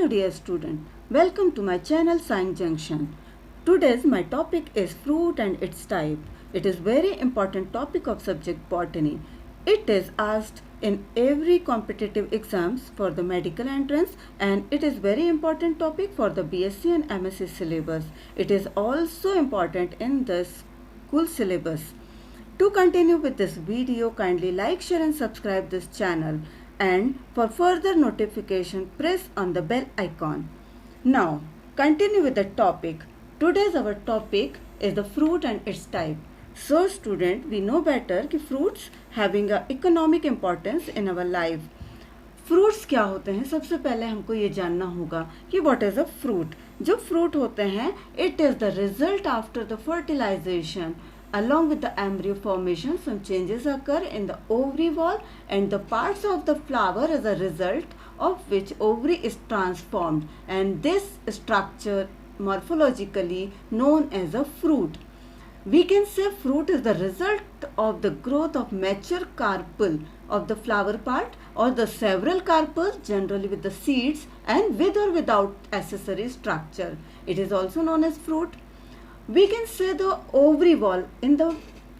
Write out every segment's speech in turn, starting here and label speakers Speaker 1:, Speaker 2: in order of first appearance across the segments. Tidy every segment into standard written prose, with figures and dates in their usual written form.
Speaker 1: Hello dear student, welcome to my channel Science Junction. Today's my topic is fruit and its type. It is very important topic of subject botany. It is asked in every competitive exams for the medical entrance and it is very important topic for the BSc and MSc syllabus. It is also important in the school syllabus. To continue with this video, kindly like, share and subscribe this channel. And for further notification, press on the bell icon. Now, continue with the topic. Today's our topic is the fruit and its type. So student, we know better कि fruits having a economic importance in our life. Fruits क्या होते हैं? सबसे पहले हमको ये जानना होगा कि व्हाट इज अ फ्रूट. जो फ्रूट होते हैं, it is the result after the fertilisation. Along with the embryo formation, some changes occur in the ovary wall and the parts of the flower as a result of which ovary is transformed, and this structure morphologically known as a fruit. We can say fruit is the result of the growth of mature carpel of the flower part or the several carpels, generally with the seeds and with or without accessory structure. It is also known as fruit. We can say the ovary wall. In the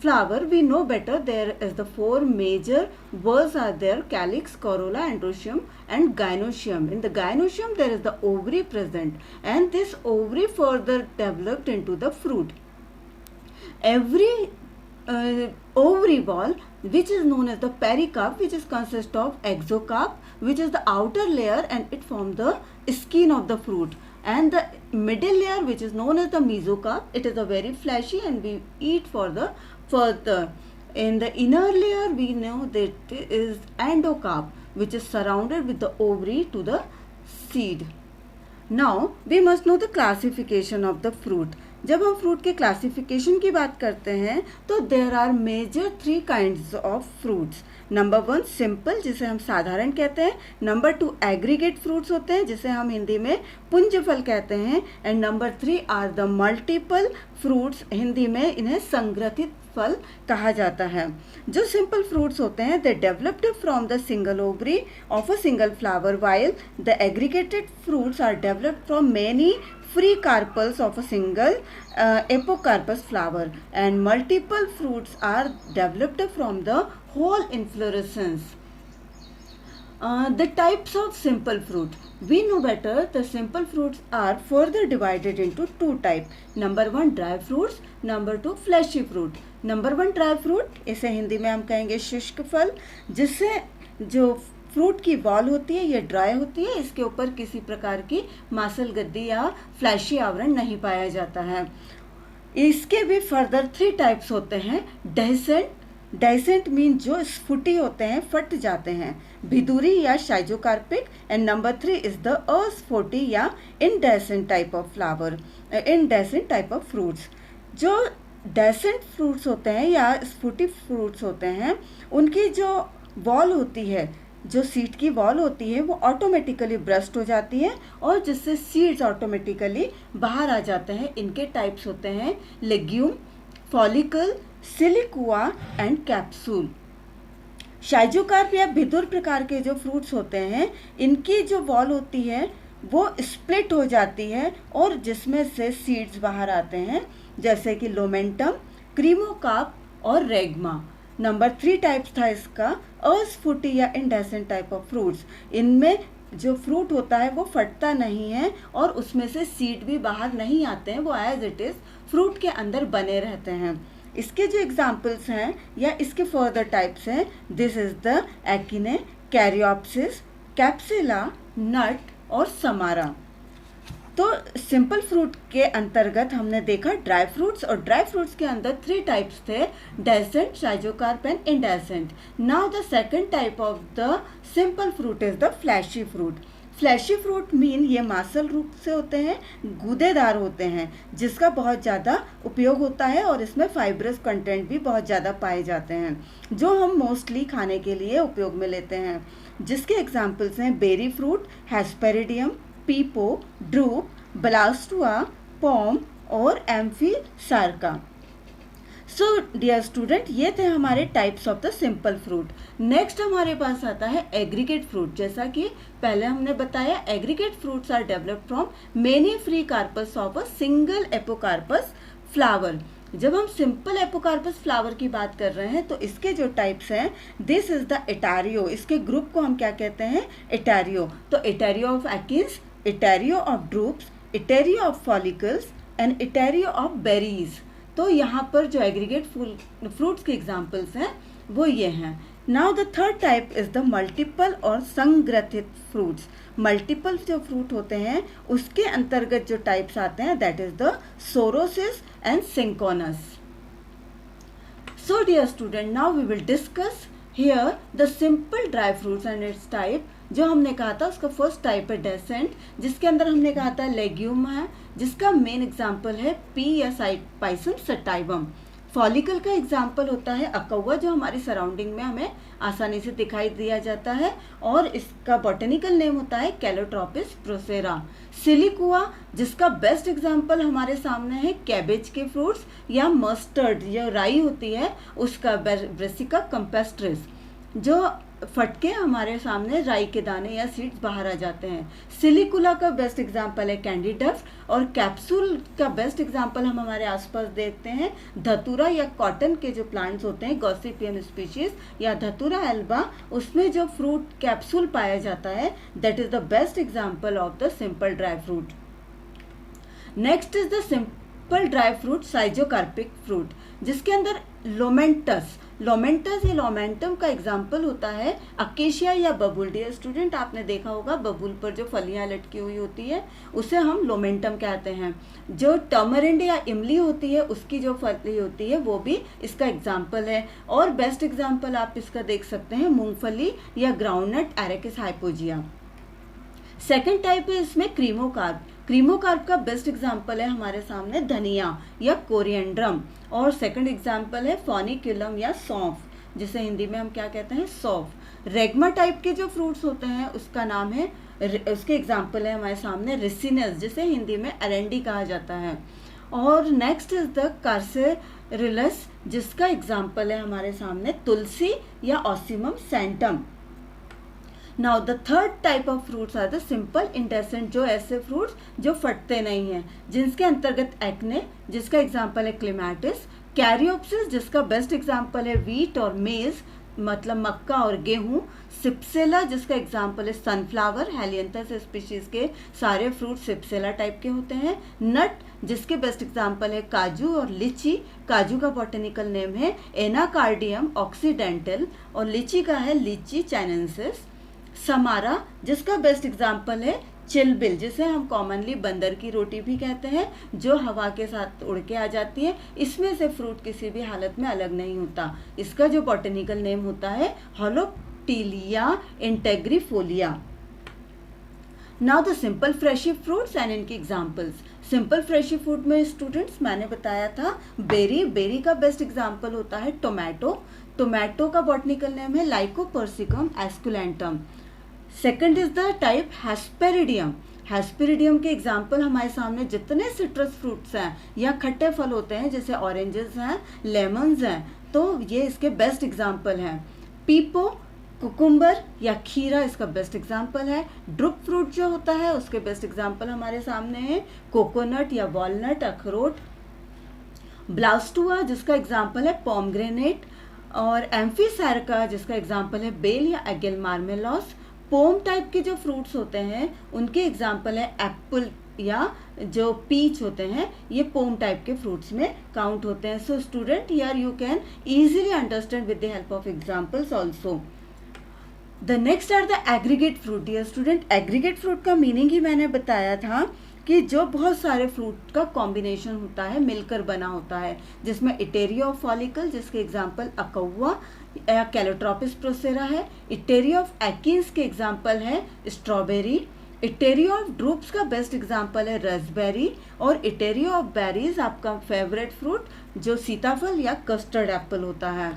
Speaker 1: flower, we know better there is the four major walls are there: calyx, corolla, androecium and gynoecium. In the gynoecium, there is the ovary present, and this ovary further developed into the fruit. Every ovary wall, which is known as the pericarp, which is consist of exocarp, which is the outer layer, and it forms the skin of the fruit. And the middle layer, which is known as the mesocarp, it is a very fleshy and we eat for the further. In the inner layer, we know that it is endocarp, which is surrounded with the ovary to the seed. Now we must know the classification of the fruit. जब हम fruit के classification की बात करते हैं तो there are major 3 kinds of fruits. Number 1 simple, जिसे हम साधारण कहते हैं. नंबर 2 एग्रीगेट फ्रूट्स होते हैं, जिसे हम हिंदी में पुंज फल कहते हैं. And number 3 are the multiple fruits, Hindi में इन्हें संग्रथित फल कहा जाता है. जो सिंपल फ्रूट्स होते हैं, they developed from the single ovary of a single flower, while the aggregated fruits are developed from many free carpels of a single apocarpous flower, and multiple fruits are developed from the whole inflorescence. The types of simple fruit. We know better the simple fruits are further divided into 2 types. Number 1 dry fruits, number 2 fleshy fruit. Number 1 dry fruit, इसे हिंदी में हम कहेंगे शुष्क फल, जिससे जो fruit की wall होती है ये ड्राई होती है, इसके ऊपर किसी प्रकार की मांसल गद्दी या फ्लैशी आवरण नहीं पाया जाता है. इसके भी फर्दर 3 टाइप्स होते हैं. डेसेंट मीन जो स्फुटी होते हैं, फट जाते हैं. भिदूरी या schizocarpic. And number 3 is the अस्फोटी या indehiscent type of flower, indehiscent type of fruits. जो डेसेंट फ्रूट्स होते हैं या स्फुटी फ्रूट्स होते हैं, उनकी जो वॉल होती है, जो सीड की वॉल होती है, वो ऑटोमेटिकली ब्रस्ट हो जाती है और जिससे सीड्स ऑटोमेटिकली बाहर आ जाते हैं. इनके टाइप्स होते हैं legume, follicle, siliqua and capsule. Schizocarp या भिदुर प्रकार के जो फ्रूट्स होते हैं, इनकी जो वॉल होती है वो स्प्लिट हो जाती है और जिसमें से सीड्स बाहर आते हैं, जैसे कि लोमेंटम, क्रीमोकार्प और रेगमा. नंबर 3 टाइप्स था इसका, अस्फुटी या इंडेसेंट टाइप ऑफ फ्रूट्स. इनमें जो फ्रूट होता है वो फटता नहीं है और उसमें से सीड भी बाहर नहीं आते हैं, वो एज इट इज़ फ्रूट के अंदर बने रहते हैं. इसके जो एग्जाम्पल्स हैं या इसके फर्दर टाइप्स हैं, this is the achene, caryopsis, cypsela, nut और समारा. तो सिंपल फ्रूट के अंतर्गत हमने देखा ड्राई फ्रूट्स, और ड्राई फ्रूट्स के अंदर 3 टाइप्स थे: dehiscent, schizocarp and indehiscent. Now the second type of the simple fruit is the fleshy fruit. Fleshy fruit mean ये मांसल रूप से होते हैं, गूदेदार होते हैं, जिसका बहुत ज़्यादा उपयोग होता है और इसमें फाइब्रस कंटेंट भी बहुत ज़्यादा पाए जाते हैं, जो हम मोस्टली खाने के लिए उपयोग में लेते हैं. जिसके एग्जाम्पल्स हैं बेरी फ्रूट, हेस्पेरिडियम, पीपो, ड्रूप, ब्लास्टुआ, पॉम और एम्फीसार्का. सो डियर स्टूडेंट, ये थे हमारे types of the simple fruit. Next हमारे पास आता है एग्रीगेट फ्रूट। जैसा कि पहले हमने बताया, aggregate fruits are developed from many free carpels of a single apocarpous flower. जब हम सिंपल एपोकार्पस फ्लावर की बात कर रहे हैं तो इसके जो टाइप्स हैं, दिस इज द एटारियो। इसके ग्रुप को हम क्या कहते हैं? एटारियो। तो etaerio of achenes, etaerio of drupes, etaerio of follicles and etaerio of berries. तो यहाँ पर जो एग्रीगेट फ्रूट्स के एग्जाम्पल्स हैं वो ये हैं। Now the third type is the multiple और संग्रथित फ्रूट्स। मल्टीपल जो फ्रूट होते हैं उसके अंतर्गत जो टाइप्स आते हैं, that is the sorosis and syconus. So dear student, now we will discuss here the simple dry fruits and its type. जो हमने कहा था उसका फर्स्ट टाइप है डेसेंट, जिसके अंदर हमने कहा था लेग्यूम है, जिसका मेन एग्जाम्पल है पी या पाइसम सटाइवम। फॉलिकल का एग्जाम्पल होता है अकौवा, जो हमारी सराउंडिंग में हमें आसानी से दिखाई दिया जाता है, और इसका बॉटनिकल नेम होता है कैलोट्रोपिस प्रोसेरा। सिलिकुआ, जिसका बेस्ट एग्जाम्पल हमारे सामने है कैबेज के फ्रूट्स, या मस्टर्ड जो राई होती है उसका ब्रेसिका कंपेस्ट्रिस, जो फटके हमारे सामने राई के दाने या सीड्स बाहर आ जाते हैं। सिलिकुला का बेस्ट एग्जाम्पल है कैंडी डस्ट, और कैप्सूल का बेस्ट एग्जाम्पल हम हमारे आसपास देखते हैं धतूरा या कॉटन के जो प्लांट्स होते हैं, गॉसिपियम स्पीशीज या धतूरा एल्बा, उसमें जो फ्रूट कैप्सूल पाया जाता है, that is the best example of the simple dry fruit. Next is the simple dry fruit schizocarpic fruit, जिसके अंदर लोमेंटस या लोमेंटम का एग्जाम्पल होता है अकेशिया या बबुल। डियर स्टूडेंट, आपने देखा होगा बबुल पर जो फलियां लटकी हुई होती है उसे हम लोमेंटम कहते हैं। जो टर्मरिंड या इमली होती है उसकी जो फली होती है वो भी इसका एग्जाम्पल है। और बेस्ट एग्जाम्पल आप इसका देख सकते हैं मूंगफली या ग्राउंडनट एरेकिस हाइपोजिया। सेकेंड टाइप है इसमें क्रीमोकार्प। क्रीमोकार्प का बेस्ट एग्जाम्पल है हमारे सामने धनिया या कोरिएंड्रम, और सेकंड एग्जाम्पल है फॉनिक्यूलम या सौंफ, जिसे हिंदी में हम क्या कहते हैं? सौंफ। रेगमा टाइप के जो फ्रूट्स होते हैं उसका नाम है, उसके एग्जाम्पल है हमारे सामने रिसिनस, जिसे हिंदी में अरेंडी कहा जाता है। और नेक्स्ट इज द कार्सेरिलस, जिसका एग्जाम्पल है हमारे सामने तुलसी या Ocimum sanctum. Now the third type of fruits are the simple indehiscent, जो ऐसे फ्रूट्स जो फटते नहीं हैं, जिनके अंतर्गत एक्ने, जिसका एग्जाम्पल है क्लेमाटिस, कैरियोप्सिस, जिसका बेस्ट एग्जाम्पल है वीट और मेज, मतलब मक्का और गेहूं, सिप्सेला, जिसका एग्जाम्पल है सनफ्लावर, हेलियंथस स्पीशीज के सारे फ्रूट सिप्सेला टाइप के होते हैं, नट, जिसके बेस्ट एग्जाम्पल है काजू और लीची, काजू का बॉटनिकल नेम है एनाकार्डियम ऑक्सीडेंटल, और लीची का है लीची चाइनेंसिस, समारा, जिसका बेस्ट एग्जाम्पल है चिलबिल, जिसे हम कॉमनली बंदर की रोटी भी कहते हैं, जो हवा के साथ उड़ के आ जाती है। इसमें से फ्रूट किसी भी हालत में अलग नहीं होता। इसका जो बॉटनिकल नेम होता है Holoptelea integrifolia. Now the simple fleshy fruits and इनकी एग्जाम्पल्स। सिंपल फ्रेशी फ्रूट में स्टूडेंट्स मैंने बताया था बेरी का बेस्ट एग्जाम्पल होता है टोमेटो का बॉटनिकल नेम है Lycopersicum esculentum. Second is the type hesperidium के एग्जाम्पल हमारे सामने जितने सिट्रस फ्रूट्स हैं या खट्टे फल होते हैं, जैसे ऑरेंजेस हैं, लेमन्स हैं, तो ये इसके बेस्ट एग्जाम्पल हैं। पीपो, कुकुम्बर या खीरा इसका बेस्ट एग्जाम्पल है। ड्रुप फ्रूट जो होता है उसके बेस्ट एग्जाम्पल हमारे सामने है कोकोनट या वॉलनट, अखरोट। ब्लास्टुआ, जिसका एग्जाम्पल है पोमग्रेनेट, और एम्फीसैरका, जिसका एग्जाम्पल है बेल या एगेल मार्मेलॉस। पोम टाइप के जो फ्रूट्स होते हैं उनके एग्जाम्पल है एप्पल या जो पीच होते हैं, ये पोम टाइप के फ्रूट्स में काउंट होते हैं। So student, here you can easily understand with the help of examples also. The next are the aggregate fruit. Dear student, aggregate fruit का मीनिंग ही मैंने बताया था कि जो बहुत सारे फ्रूट का कॉम्बिनेशन होता है, मिलकर बना होता है, जिसमें इटेरिया ऑफ फॉलिकल, जिसके एग्जाम्पल अकौवा या कैलोट्रोपिस प्रोसेरा है। इटेरिया ऑफ एकिन्स के एग्जाम्पल है स्ट्रॉबेरी। इटेरिया ऑफ ड्रूप्स का बेस्ट एग्जाम्पल है रसबेरी, और इटेरिया ऑफ बेरीज आपका फेवरेट फ्रूट जो सीताफल या कस्टर्ड एप्पल होता है।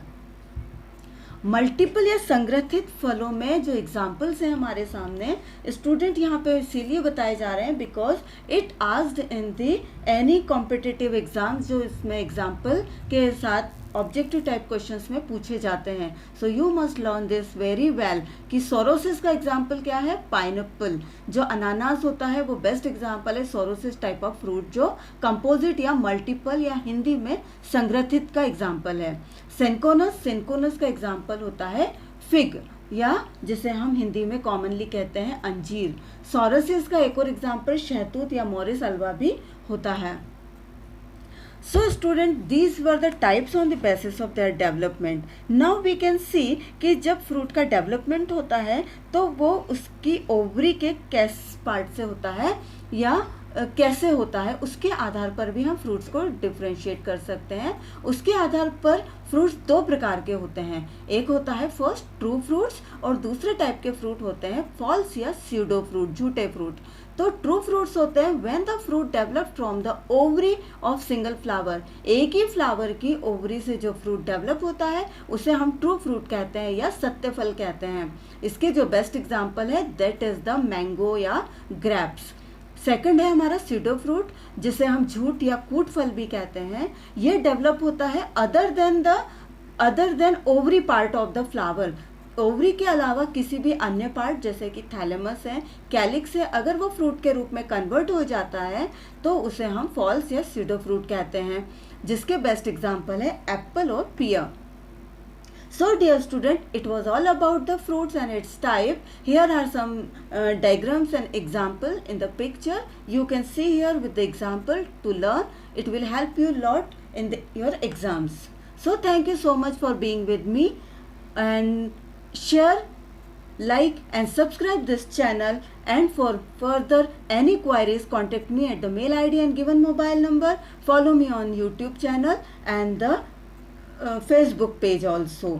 Speaker 1: मल्टीपल या संग्रथित फलों में जो एग्जाम्पल्स हैं हमारे सामने, स्टूडेंट यहाँ पे इसीलिए बताए जा रहे हैं because it asked in the any competitive exams, जो इसमें एग्जाम्पल के साथ ऑब्जेक्टिव टाइप क्वेश्चंस में पूछे जाते हैं. So you must learn this very well कि सोरोसिस का एग्जाम्पल क्या है, पाइनएप्पल. जो अनानास होता है वो बेस्ट एग्जाम्पल है सोरोसिस टाइप ऑफ फ्रूट, जो कंपोजिट या मल्टीपल या हिंदी में संग्रथित का एग्जाम्पल है. सिंकोनस, सिंकोनस का एग्जाम्पल होता है फिग, या जिसे हम हिंदी में कॉमनली कहते हैं अंजीर. सोरोसिस का एक और एग्जाम्पल शहतूत या मोरिस हलवा भी होता है. So student, these were the types on the basis of their development. Now we can see कि जब फ्रूट का डेवलपमेंट होता है तो वो उसकी ओवरी के किस पार्ट से होता है या कैसे होता है, उसके आधार पर भी हम फ्रूट्स को डिफ्रेंशिएट कर सकते हैं. उसके आधार पर फ्रूट्स दो प्रकार के होते हैं. एक होता है फर्स्ट ट्रू फ्रूट्स और दूसरे टाइप के फ्रूट होते हैं फॉल्स या स्यूडो फ्रूट, झूठे फ्रूट. तो ट्रू फ्रूट्स होते हैं when the fruit develop from the ovary of single flower. एक ही फ्लावर की ओवरी से जो फ्रूट डेवलप होता है उसे हम ट्रू फ्रूट कहते हैं या सत्य फल कहते हैं. इसके जो बेस्ट एग्जाम्पल है दैट इज द मैंगो या ग्रेप्स. सेकंड है हमारा स्यूडो फ्रूट, जिसे हम झूठ या कूट फल भी कहते हैं. ये डेवलप होता है other than ovary part of the flower. Ovary के अलावा किसी भी अन्य पार्ट जैसे कि थैलेमस है, कैलिक्स है, अगर वो फ्रूट के रूप में कन्वर्ट हो जाता है तो उसे हम फॉल्स या स्यूडो फ्रूट कहते हैं, जिसके बेस्ट एग्जाम्पल है एप्पल और पियर. So dear student, it was all about the fruits and its type. Here are some diagrams and example in the picture. You can see here with the example to learn. It will help you a lot in your exams. So thank you so much for being with me, and share, like and subscribe this channel. And for further any queries, contact me at the mail ID and given mobile number. Follow me on YouTube channel and the Facebook page also.